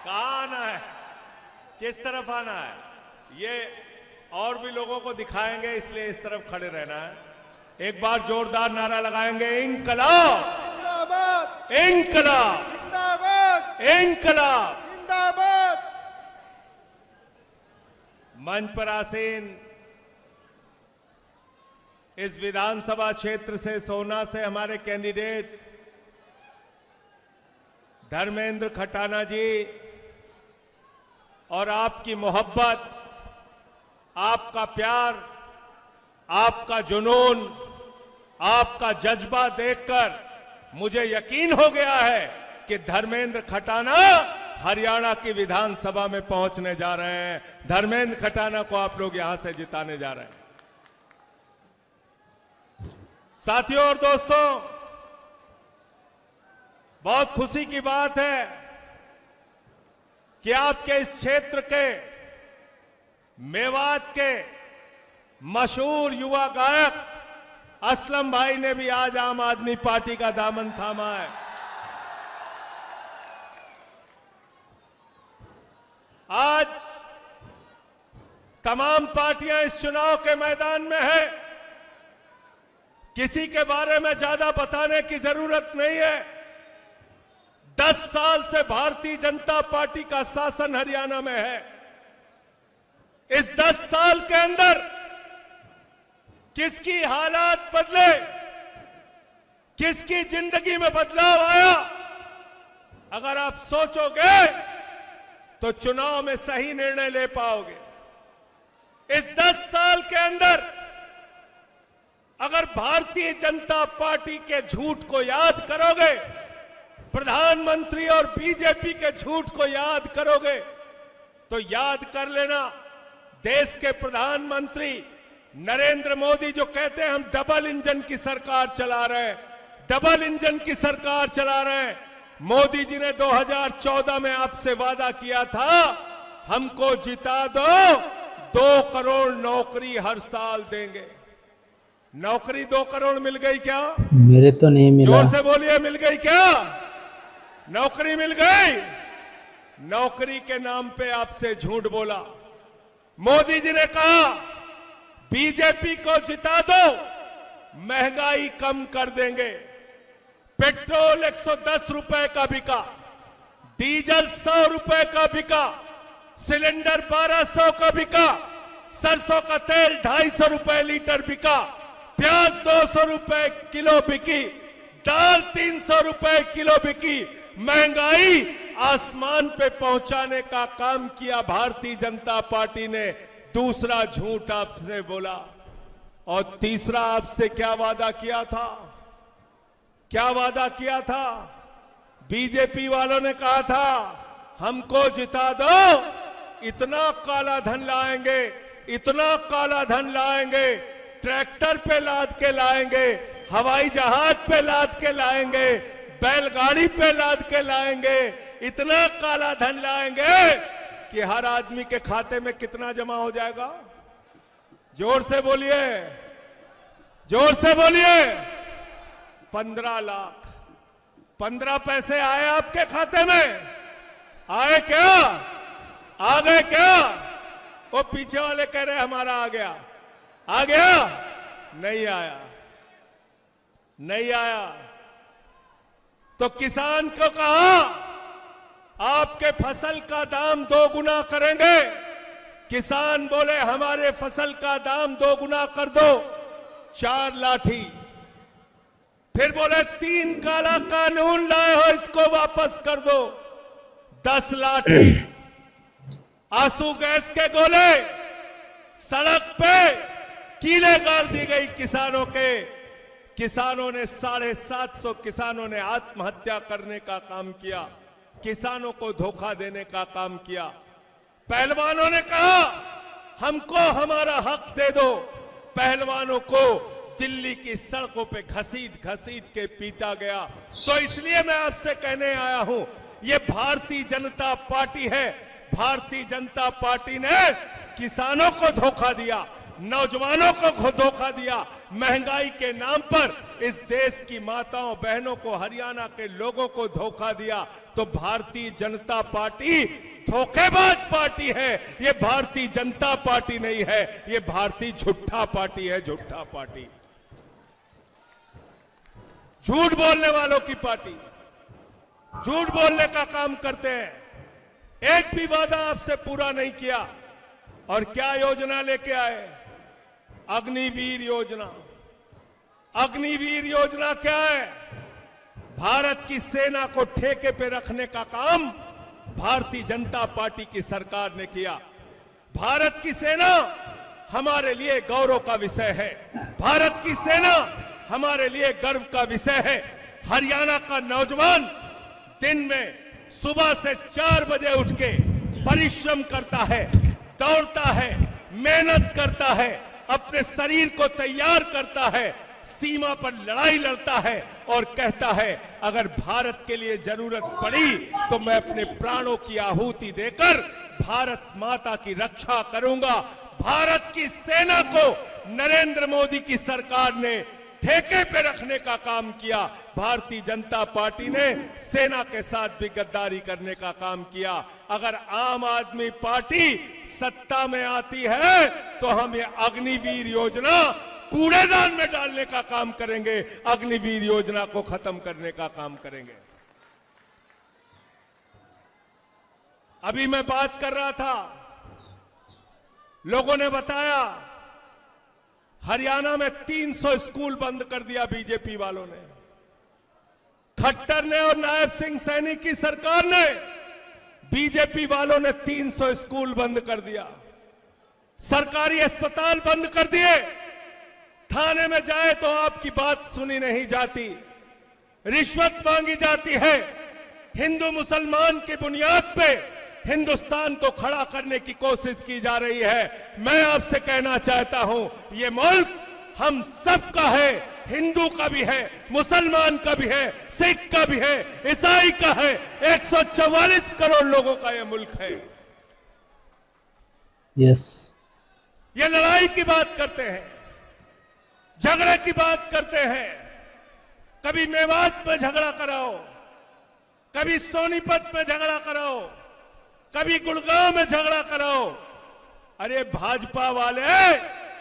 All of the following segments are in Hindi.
कहाँ आना है, किस तरफ आना है, ये और भी लोगों को दिखाएंगे, इसलिए इस तरफ खड़े रहना है। एक बार जोरदार नारा लगाएंगे, इंकलाब जिंदाबाद, इंकलाब जिंदाबाद, इंकलाब। जिंदाबाद। मंच पर आसीन इस विधानसभा क्षेत्र से सोना से हमारे कैंडिडेट धर्मेंद्र खटाना जी और आपकी मोहब्बत, आपका प्यार, आपका जुनून, आपका जज्बा देखकर मुझे यकीन हो गया है कि धर्मेंद्र खटाना हरियाणा की विधानसभा में पहुंचने जा रहे हैं। धर्मेंद्र खटाना को आप लोग यहां से जिताने जा रहे हैं। साथियों और दोस्तों, बहुत खुशी की बात है कि आपके इस क्षेत्र के मेवात के मशहूर युवा गायक असलम भाई ने भी आज आम आदमी पार्टी का दामन थामा है। आज तमाम पार्टियां इस चुनाव के मैदान में है। किसी के बारे में ज्यादा बताने की जरूरत नहीं है। 10 साल से भारतीय जनता पार्टी का शासन हरियाणा में है। इस 10 साल के अंदर किसकी हालात बदले, किसकी जिंदगी में बदलाव आया, अगर आप सोचोगे तो चुनाव में सही निर्णय ले पाओगे। इस 10 साल के अंदर अगर भारतीय जनता पार्टी के झूठ को याद करोगे, प्रधानमंत्री और बीजेपी के झूठ को याद करोगे, तो याद कर लेना, देश के प्रधानमंत्री नरेंद्र मोदी जो कहते हैं हम डबल इंजन की सरकार चला रहे हैं, डबल इंजन की सरकार चला रहे हैं। मोदी जी ने 2014 में आपसे वादा किया था, हमको जिता दो, 2 करोड़ नौकरी हर साल देंगे। नौकरी 2 करोड़ मिल गई क्या? मेरे तो नहीं मिला। जोर से बोलिए, मिल गई क्या? नौकरी मिल गई। नौकरी के नाम पे आपसे झूठ बोला। मोदी जी ने कहा बीजेपी को जिता दो, महंगाई कम कर देंगे। पेट्रोल 110 रुपए का बिका, डीजल 100 रुपए का बिका, सिलेंडर 1200 का बिका, सरसों का तेल 250 रुपए लीटर बिका, प्याज 200 रुपए किलो बिकी, दाल 300 रुपए किलो बिकी। महंगाई आसमान पे पहुंचाने का काम किया भारतीय जनता पार्टी ने। दूसरा झूठ आपसे बोला। और तीसरा आपसे क्या वादा किया था? क्या वादा किया था? बीजेपी वालों ने कहा था हमको जिता दो, इतना काला धन लाएंगे, इतना काला धन लाएंगे, ट्रैक्टर पे लाद के लाएंगे, हवाई जहाज पे लाद के लाएंगे, बैलगाड़ी पे लाद के लाएंगे, इतना काला धन लाएंगे कि हर आदमी के खाते में कितना जमा हो जाएगा? जोर से बोलिए, जोर से बोलिए। 15 लाख। 15 पैसे आए आपके खाते में? आए क्या? आ गए क्या? वो पीछे वाले कह रहे हमारा आ गया। आ गया? नहीं आया, नहीं आया। तो किसान को कहा आपके फसल का दाम 2 गुना करेंगे। किसान बोले हमारे फसल का दाम 2 गुना कर दो, 4 लाठी। फिर बोले 3 काला कानून लाए हो, इसको वापस कर दो, 10 लाठी। आंसू गैस के गोले, सड़क पे कीले गाड़ दी गई किसानों के। किसानों ने 750 किसानों ने आत्महत्या करने का काम किया, किसानों को धोखा देने का काम किया। पहलवानों ने कहा हमको हमारा हक दे दो। पहलवानों को दिल्ली की सड़कों पे घसीट घसीट के पीटा गया। तो इसलिए मैं आपसे कहने आया हूं, ये भारतीय जनता पार्टी है। भारतीय जनता पार्टी ने किसानों को धोखा दिया, नौजवानों को धोखा दिया, महंगाई के नाम पर इस देश की माताओं बहनों को, हरियाणा के लोगों को धोखा दिया, तो भारतीय जनता पार्टी धोखेबाज पार्टी है। ये भारतीय जनता पार्टी नहीं है, ये भारतीय झूठा पार्टी है, झूठा पार्टी, झूठ बोलने वालों की पार्टी, झूठ बोलने का काम करते हैं। एक भी वादा आपसे पूरा नहीं किया। और क्या योजना लेके आए? अग्निवीर योजना। अग्निवीर योजना क्या है? भारत की सेना को ठेके पे रखने का काम भारतीय जनता पार्टी की सरकार ने किया। भारत की सेना हमारे लिए गौरव का विषय है, भारत की सेना हमारे लिए गर्व का विषय है। हरियाणा का नौजवान दिन में सुबह से 4 बजे उठ के परिश्रम करता है, दौड़ता है, मेहनत करता है, अपने शरीर को तैयार करता है, सीमा पर लड़ाई लड़ता है और कहता है अगर भारत के लिए जरूरत पड़ी तो मैं अपने प्राणों की आहुति देकर भारत माता की रक्षा करूंगा। भारत की सेना को नरेंद्र मोदी की सरकार ने ठेके पे रखने का काम किया। भारतीय जनता पार्टी ने सेना के साथ भी गद्दारी करने का काम किया। अगर आम आदमी पार्टी सत्ता में आती है तो हम ये अग्निवीर योजना कूड़ेदान में डालने का काम करेंगे, अग्निवीर योजना को खत्म करने का काम करेंगे। अभी मैं बात कर रहा था, लोगों ने बताया हरियाणा में 300 स्कूल बंद कर दिया बीजेपी वालों ने। खट्टर ने और नायब सिंह सैनी की सरकार ने, बीजेपी वालों ने 300 स्कूल बंद कर दिया, सरकारी अस्पताल बंद कर दिए। थाने में जाए तो आपकी बात सुनी नहीं जाती, रिश्वत मांगी जाती है। हिंदू मुसलमान की बुनियाद पे हिंदुस्तान को खड़ा करने की कोशिश की जा रही है। मैं आपसे कहना चाहता हूं, ये मुल्क हम सब का है, हिंदू का भी है, मुसलमान का भी है, सिख का भी है, ईसाई का है। 144 करोड़ लोगों का ये मुल्क है। यस, ये लड़ाई की बात करते हैं, झगड़े की बात करते हैं। कभी मेवात में झगड़ा कराओ, कभी सोनीपत में झगड़ा कराओ, कभी गुड़गांव में झगड़ा कराओ। अरे भाजपा वाले,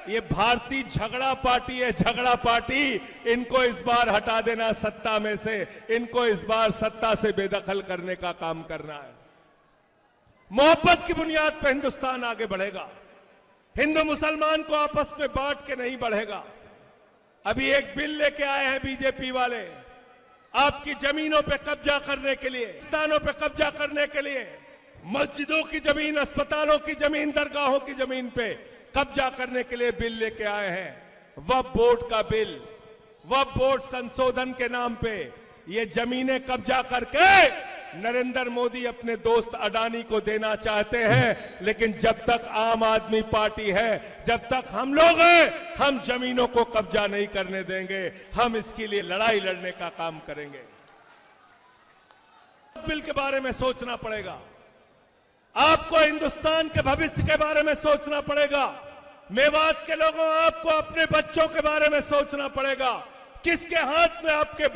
ये भारतीय झगड़ा पार्टी है, झगड़ा पार्टी। इनको इस बार हटा देना सत्ता में से, इनको इस बार सत्ता से बेदखल करने का काम करना है। मोहब्बत की बुनियाद पर हिंदुस्तान आगे बढ़ेगा, हिंदू मुसलमान को आपस में बांट के नहीं बढ़ेगा। अभी एक बिल लेके आए हैं बीजेपी वाले, आपकी जमीनों पे कब्जा करने के लिए, स्थानों पे कब्जा करने के लिए, मस्जिदों की जमीन, अस्पतालों की जमीन, दरगाहों की जमीन पे कब्जा करने के लिए बिल लेके आए हैं। वक्फ बोर्ड का बिल, वक्फ बोर्ड संशोधन के नाम पे ये जमीनें कब्जा करके नरेंद्र मोदी अपने दोस्त अडानी को देना चाहते हैं। लेकिन जब तक आम आदमी पार्टी है, जब तक हम लोग हैं, हम जमीनों को कब्जा नहीं करने देंगे। हम इसके लिए लड़ाई लड़ने का काम करेंगे। बिल के बारे में सोचना पड़ेगा, आपको हिंदुस्तान के भविष्य के बारे में सोचना पड़ेगा। मेवात के लोगों, आपको अपने बच्चों के बारे में सोचना पड़ेगा। किसके हाथ में आपके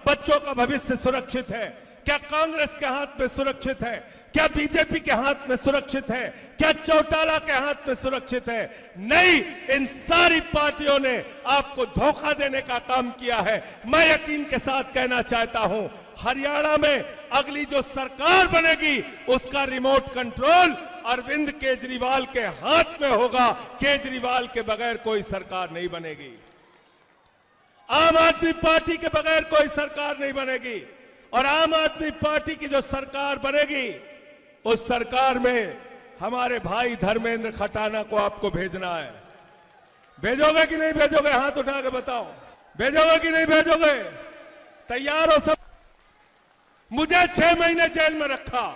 बच्चों का भविष्य सुरक्षित है? क्या कांग्रेस के हाथ में सुरक्षित है? क्या बीजेपी के हाथ में सुरक्षित है? क्या चौटाला के हाथ में सुरक्षित है? नहीं, इन सारी पार्टियों ने आपको धोखा देने का काम किया है। मैं यकीन के साथ कहना चाहता हूं, हरियाणा में अगली जो सरकार बनेगी उसका रिमोट कंट्रोल अरविंद केजरीवाल के हाथ में होगा। केजरीवाल के बगैर कोई सरकार नहीं बनेगी, आम आदमी पार्टी के बगैर कोई सरकार नहीं बनेगी। और आम आदमी पार्टी की जो सरकार बनेगी, उस सरकार में हमारे भाई धर्मेंद्र खटाना को आपको भेजना है। भेजोगे कि नहीं भेजोगे? हाथ उठा के बताओ, भेजोगे कि नहीं भेजोगे? तैयार हो सब? मुझे 6 महीने जेल में रखा,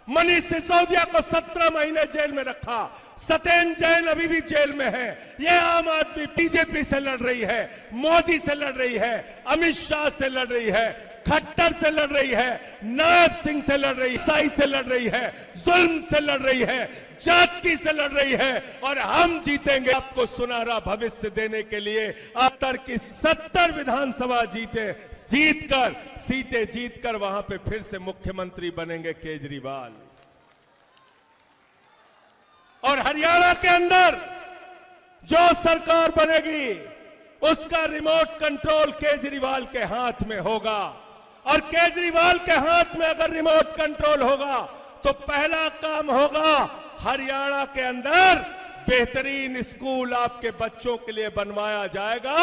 मनीष सिसोदिया को 17 महीने जेल में रखा, सत्येंद्र जैन अभी भी जेल में है। ये आम आदमी बीजेपी से लड़ रही है, मोदी से लड़ रही है, अमित शाह से लड़ रही है। खट्टर से लड़ रही है, नायब सिंह से लड़ रही है, ईसाई से लड़ रही है, जुल्म से लड़ रही है, जाति से लड़ रही है और हम जीतेंगे। आपको सुनहरा भविष्य देने के लिए उत्तर की 70 विधानसभा जीतकर सीटें जीतकर वहां पे फिर से मुख्यमंत्री बनेंगे केजरीवाल। और हरियाणा के अंदर जो सरकार बनेगी उसका रिमोट कंट्रोल केजरीवाल के हाथ में होगा। और केजरीवाल के हाथ में अगर रिमोट कंट्रोल होगा तो पहला काम होगा हरियाणा के अंदर बेहतरीन स्कूल आपके बच्चों के लिए बनवाया जाएगा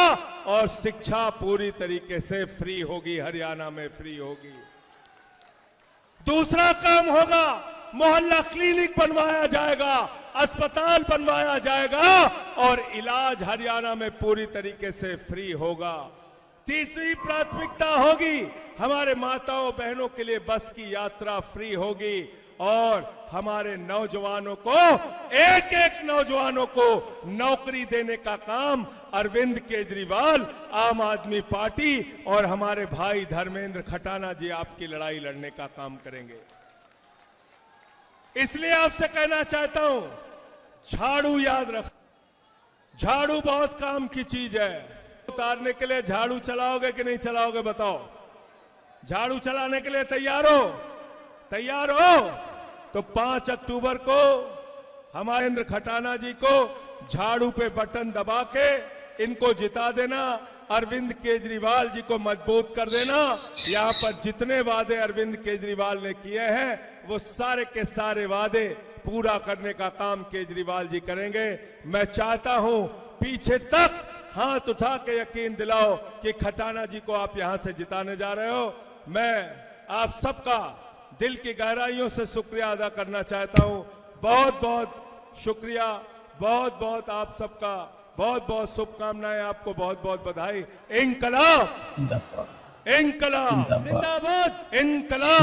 और शिक्षा पूरी तरीके से फ्री होगी, हरियाणा में फ्री होगी। दूसरा काम होगा मोहल्ला क्लिनिक बनवाया जाएगा, अस्पताल बनवाया जाएगा और इलाज हरियाणा में पूरी तरीके से फ्री होगा। तीसरी प्राथमिकता होगी हमारे माताओं बहनों के लिए बस की यात्रा फ्री होगी और हमारे नौजवानों को एक एक नौजवानों को नौकरी देने का काम अरविंद केजरीवाल, आम आदमी पार्टी और हमारे भाई धर्मेंद्र खटाना जी आपकी लड़ाई लड़ने का काम करेंगे। इसलिए आपसे कहना चाहता हूं, झाड़ू याद रख, झाड़ू बहुत काम की चीज है। उतारने के लिए झाड़ू चलाओगे कि नहीं चलाओगे बताओ? झाड़ू चलाने के लिए तैयार हो? तैयार हो तो 5 अक्टूबर को हमारे इंद्र खटाना जी को झाड़ू पे बटन दबा के इनको जिता देना, अरविंद केजरीवाल जी को मजबूत कर देना। यहां पर जितने वादे अरविंद केजरीवाल ने किए हैं वो सारे के सारे वादे पूरा करने का काम केजरीवाल जी करेंगे। मैं चाहता हूं पीछे तक हाथ उठा के यकीन दिलाओ कि खटाना जी को आप यहां से जिताने जा रहे हो। मैं आप सबका दिल की गहराइयों से शुक्रिया अदा करना चाहता हूं। बहुत बहुत शुक्रिया, बहुत बहुत आप सबका बहुत बहुत शुभकामनाएं, आपको बहुत बहुत बधाई। इंकलाब, इंकलाब जिंदाबाद, इंकलाब।